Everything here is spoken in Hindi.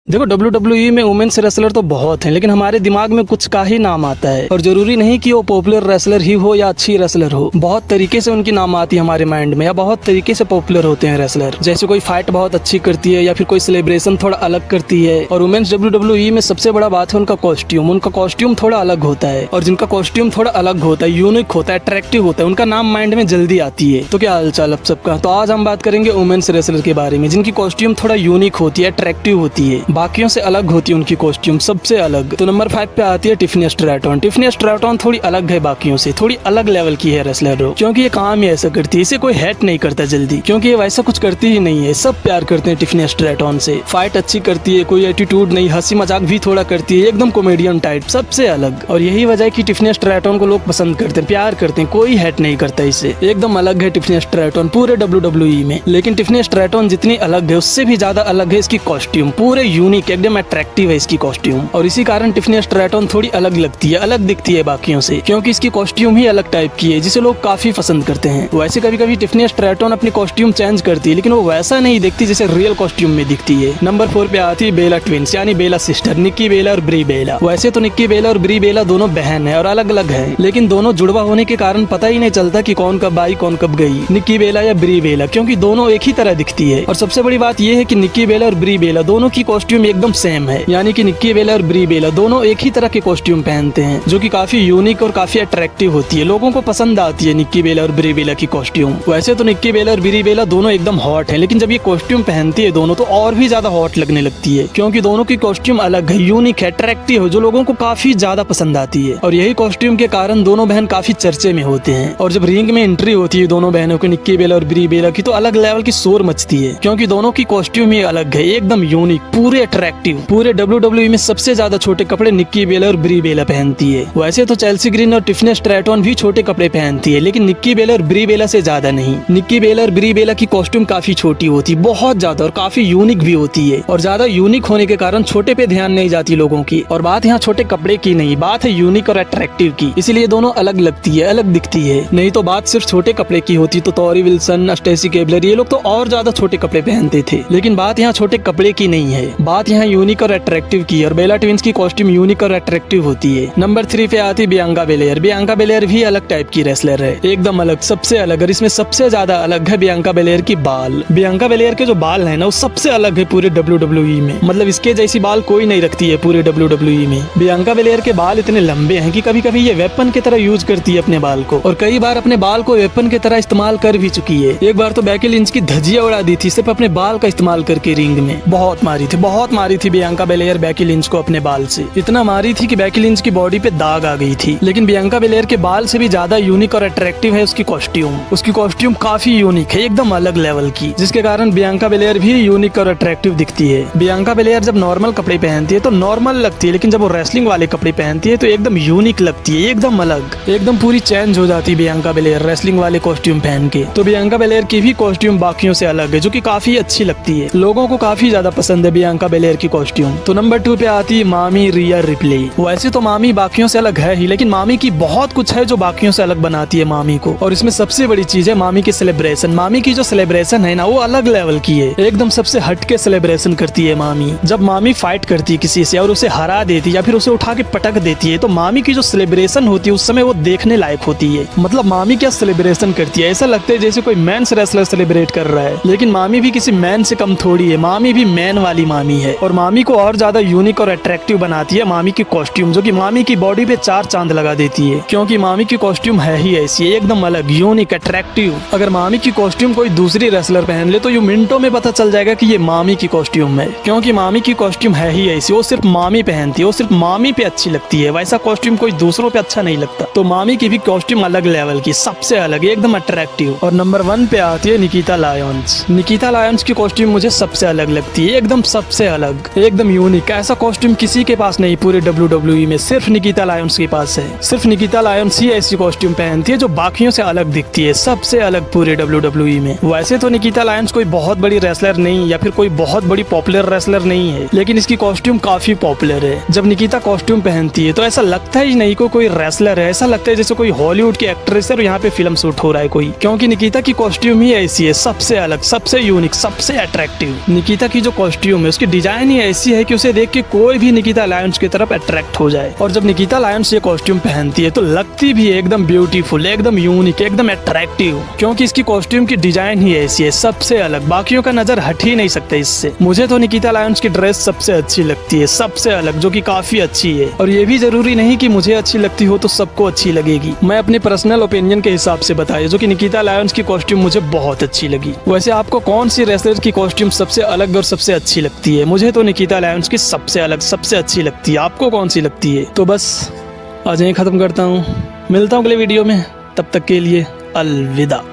देखो WWE में वुमेन्स रेसलर तो बहुत हैं, लेकिन हमारे दिमाग में कुछ का ही नाम आता है और जरूरी नहीं कि वो पॉपुलर रेसलर ही हो या अच्छी रेसलर हो। बहुत तरीके से उनकी नाम आती है हमारे माइंड में, या बहुत तरीके से पॉपुलर होते हैं रेसलर। जैसे कोई फाइट बहुत अच्छी करती है या फिर कोई सेलिब्रेशन थोड़ा अलग करती है। और वुमेन्स WWE में सबसे बड़ा बात है उनका कॉस्ट्यूम। उनका कॉस्ट्यूम थोड़ा अलग होता है, और जिनका कॉस्ट्यूम थोड़ा अलग होता है, यूनिक होता है, अट्रैक्टिव होता है, उनका नाम माइंड में जल्दी आती है। तो क्या हालचाल आप सबका। तो आज हम बात करेंगे वुमेन्स रेसलर के बारे में, जिनकी कॉस्ट्यूम थोड़ा यूनिक होती है, अट्रैक्टिव होती है, बाकियों से अलग होती है उनकी कॉस्ट्यूम, सबसे अलग। तो नंबर 5 पे आती है टिफनी स्ट्रैटन। टिफनी स्ट्रैटन थोड़ी अलग है बाकियों से, थोड़ी अलग लेवल की है रेसलर, क्योंकि ये काम ही ऐसा करती है। इसे कोई हेट नहीं करता जल्दी, क्योंकि ये वैसा कुछ करती ही नहीं है। सब प्यार करते हैं टिफनी स्ट्रैटन से। फाइट अच्छी करती है, कोई एटीट्यूड नहीं, हंसी मजाक भी थोड़ा करती है, एकदम कॉमेडियन टाइप, सबसे अलग। और यही वजह है कि टिफनी स्ट्रैटन को लोग पसंद करते हैं, प्यार करते हैं, कोई हेट नहीं करता इसे। एकदम अलग है टिफनी स्ट्रैटन पूरे WWE में। लेकिन टिफनी स्ट्रैटन जितनी अलग है, उससे भी ज्यादा अलग है इसकी कॉस्ट्यूम। पूरे यूनिक, एकदम अट्रैक्टिव है इसकी कॉस्ट्यूम। और इसी कारण टिफनी स्ट्रैटन थोड़ी अलग लगती है, अलग दिखती है बाकियों से, क्योंकि इसकी कॉस्ट्यूम ही अलग टाइप की है, जिसे लोग काफी पसंद करते हैं। वैसे कभी कभी टिफनी स्ट्रैटन अपनी कॉस्ट्यूम चेंज करती है, लेकिन वो वैसा नहीं दिखती जैसे रियल कॉस्ट्यूम में दिखती है। नंबर 4 पे आती है बेला ट्विंस, यानी बेला सिस्टर, निक्की बेला और ब्री बेला। वैसे तो निक्की बेला और ब्री बेला दोनों बहन है और अलग अलग है, लेकिन दोनों जुड़वा होने के कारण पता ही नहीं चलता कि कौन कब आई कौन कब गई, निक्की बेला या ब्री बेला, क्योंकि दोनों एक ही तरह दिखती है। और सबसे बड़ी बात यह है कि निक्की बेला और ब्री बेला दोनों की कॉस्ट्यूम एकदम सेम है, यानी कि निक्की बेला और ब्री बेला दोनों एक ही तरह के कॉस्ट्यूम पहनते हैं, जो कि काफी यूनिक और काफी अट्रैक्टिव होती है। लोगों को पसंद आती है निक्की बेला और ब्री बेला की कॉस्ट्यूम। वैसे तो निक्की बेला और ब्री बेला दोनों एकदम हॉट है, लेकिन जब ये कॉस्ट्यूम पहनती है दोनों, तो और भी ज्यादा हॉट लगने लगती है, क्योंकि दोनों की कॉस्ट्यूम अलग है, यूनिक है, अट्रैक्टिव है, जो लोगों को काफी ज्यादा पसंद आती है। और यही कॉस्ट्यूम के कारण दोनों बहन काफी चर्चे में होते हैं। और जब रिंग में एंट्री होती है दोनों बहनों की, निक्की बेला और ब्री बेला की, तो अलग लेवल की शोर मचती है, क्योंकि दोनों की कॉस्ट्यूम ही अलग है, एकदम यूनिक, पूरे अट्रैक्टिव। पूरे WWE में सबसे ज्यादा छोटे कपड़े निक्की बेला और ब्री बेला पहनती है। वैसे तो चेल्सी ग्रीन और टिफनी स्ट्रैटन भी छोटे कपड़े पहनती है, लेकिन निक्की बेला और ब्री बेला से ज्यादा नहीं। निक्की बेला और ब्री बेला की कॉस्ट्यूम काफी छोटी होती है, बहुत ज्यादा, और काफी यूनिक भी होती है। और ज्यादा यूनिक होने के कारण छोटे पे ध्यान नहीं जाती लोगों की। और बात यहाँ छोटे कपड़े की नहीं, बात है यूनिक और अट्रैक्टिव की, इसीलिए दोनों अलग लगती है, अलग दिखती है। नहीं तो बात सिर्फ छोटे कपड़े की होती तो टोरी विल्सन, स्टेसी केबलर, ये लोग तो और ज्यादा छोटे कपड़े पहनते थे। लेकिन बात यहाँ छोटे कपड़े की नहीं है, बात यहाँ यूनिक और अट्रैक्टिव की। और बेला ट्विंस की कॉस्ट्यूम यूनिक और अट्रैक्टिव होती है। नंबर 3 पे आती बियांका बेलेयर। बियांका बेलेयर भी अलग टाइप की रेसलर है, एकदम अलग, सबसे अलग। और इसमें सबसे ज्यादा अलग है बियांका बेलेयर की बाल। बियांका बेलेयर के जो बाल है ना, वो सबसे अलग है पूरे WWE में। मतलब इसके जैसी बाल कोई नहीं रखती है पूरे WWE में। बियांका बेलेयर के बाल इतने लंबे हैं कि कभी कभी ये वेपन की तरह यूज करती है अपने बाल को, और कई बार अपने बाल को वेपन की तरह इस्तेमाल कर भी चुकी है। एक बार तो बैकी लिंच की धजिया उड़ा दी थी सिर्फ अपने बाल का इस्तेमाल करके। रिंग में बहुत मारी थी बियांका बेलेयर बैकी लिंच को अपने बाल से। इतना मारी थी कि बैकी लिंच की बॉडी पे दाग आ गई थी। लेकिन बियांका बेलेयर के बाल से भी ज्यादा यूनिक और अट्रैक्टिव है उसकी कॉस्ट्यूम। उसकी कॉस्ट्यूम काफी यूनिक है, एकदम अलग लेवल की, जिसके कारण बियांका बेलेयर भी यूनिक और अट्रैक्टिव दिखती है। बियांका बेलेयर जब नॉर्मल कपड़े पहनती है तो नॉर्मल लगती है, लेकिन जब वो रेसलिंग वाले कपड़े पहनती है तो एकदम यूनिक लगती है, एकदम अलग, एकदम पूरी चेंज हो जाती है बियांका बेलेयर रेसलिंग वाले कॉस्ट्यूम पहन के। तो बियांका बेलेयर की भी कॉस्ट्यूम बाकियों से अलग है, जो कि काफी अच्छी लगती है, लोगों को काफी ज्यादा पसंद है बियांका बेलेयर की कॉस्ट्यूम। तो नंबर 2 पे आती है मामी रिया रिप्ले। वैसे तो मामी बाकियों से अलग है ही, लेकिन मामी की बहुत कुछ है जो बाकियों से अलग बनाती है मामी को। और इसमें सबसे बड़ी चीज है मामी की सेलिब्रेशन। मामी की जो सेलिब्रेशन है ना, वो अलग लेवल की है, एकदम सबसे हट के सेलिब्रेशन करती है मामी। जब मामी फाइट करती है किसी से और उसे हरा देती है या फिर उसे उठा के पटक देती है, तो मामी की जो सेलिब्रेशन होती है उस समय वो देखने लायक होती है। मतलब मामी क्या सेलिब्रेशन करती है, ऐसा लगता है जैसे कोई मेंस रेसलर सेलिब्रेट कर रहा है। लेकिन मामी भी किसी मैन से कम थोड़ी है, मामी भी मैन वाली मामी है। और मामी को और ज्यादा यूनिक और अट्रैक्टिव बनाती है मामी की कॉस्ट्यूम, जो कि मामी की बॉडी पे 4 चांद लगा देती है, क्योंकि मामी की कॉस्ट्यूम है ही ऐसी, एकदम अलग, यूनिक, अट्रैक्टिव। अगर मामी की कॉस्ट्यूम कोई दूसरी रेसलर पहन ले तो ये मिनटों में पता चल जाएगा कि ये मामी की कॉस्ट्यूम है, क्योंकि मामी की कॉस्ट्यूम है ही ऐसी, वो सिर्फ मामी पहनती है, वो सिर्फ मामी पे अच्छी लगती है। वैसा कॉस्ट्यूम कोई दूसरों पे अच्छा नहीं लगता। तो मामी की भी कॉस्ट्यूम अलग लेवल की, सबसे अलग, एकदम अट्रैक्टिव। और नंबर 1 पे आती है निकिता लायंस। निकिता लायंस की कॉस्ट्यूम मुझे सबसे अलग लगती है, एकदम सबसे अलग, एकदम यूनिक। ऐसा कॉस्ट्यूम किसी के पास नहीं पूरे WWE में, सिर्फ निकिता लायंस के पास है। सिर्फ निकिता लायंस ही ऐसी कॉस्ट्यूम पहनती है जो बाकियों से अलग दिखती है, सबसे अलग पूरे WWE में। वैसे तो निकिता लायंस कोई बहुत बड़ी रेसलर नहीं या फिर कोई बहुत बड़ी पॉपुलर रेसलर नहीं है, लेकिन इसकी कॉस्ट्यूम काफी पॉपुलर है। जब निकिता कॉस्ट्यूम पहनती है तो ऐसा लगता ही नहीं कोई रेसलर है, ऐसा लगता है जैसे कोई हॉलीवुड की एक्ट्रेस है और यहाँ पे फिल्म शूट हो रहा है कोई, क्योंकि निकिता की कॉस्ट्यूम ही ऐसी है, सबसे अलग, सबसे यूनिक, सबसे अट्रैक्टिव। निकिता की जो कॉस्ट्यूम है उसकी डिजाइन ही ऐसी है कि उसे देख के कोई भी निकिता लायंस की तरफ अट्रैक्ट हो जाए। और जब निकिता लायंस ये कॉस्ट्यूम पहनती है तो लगती भी है एकदम ब्यूटीफुल, एकदम यूनिक, एकदम अट्रैक्टिव, क्योंकि इसकी कॉस्ट्यूम की डिजाइन ही ऐसी है, सबसे अलग, बाकियों का नजर हट ही नहीं सकता इससे। मुझे तो निकिता लायंस की ड्रेस सबसे अच्छी लगती है, सबसे अलग, जो कि काफी अच्छी है। और ये भी जरूरी नहीं कि मुझे अच्छी लगती हो तो सबको अच्छी लगेगी। मैं अपने पर्सनल ओपिनियन के हिसाब से बताया, जो कि निकिता लायंस की कॉस्ट्यूम मुझे बहुत अच्छी लगी। वैसे आपको कौन सी रेसलर की कॉस्ट्यूम सबसे अलग और सबसे अच्छी लगती है? मुझे तो निकिता लायंस की सबसे अलग, सबसे अच्छी लगती है। आपको कौन सी लगती है? तो बस आज यहीं खत्म करता हूँ, मिलता हूँ अगले वीडियो में, तब तक के लिए अलविदा।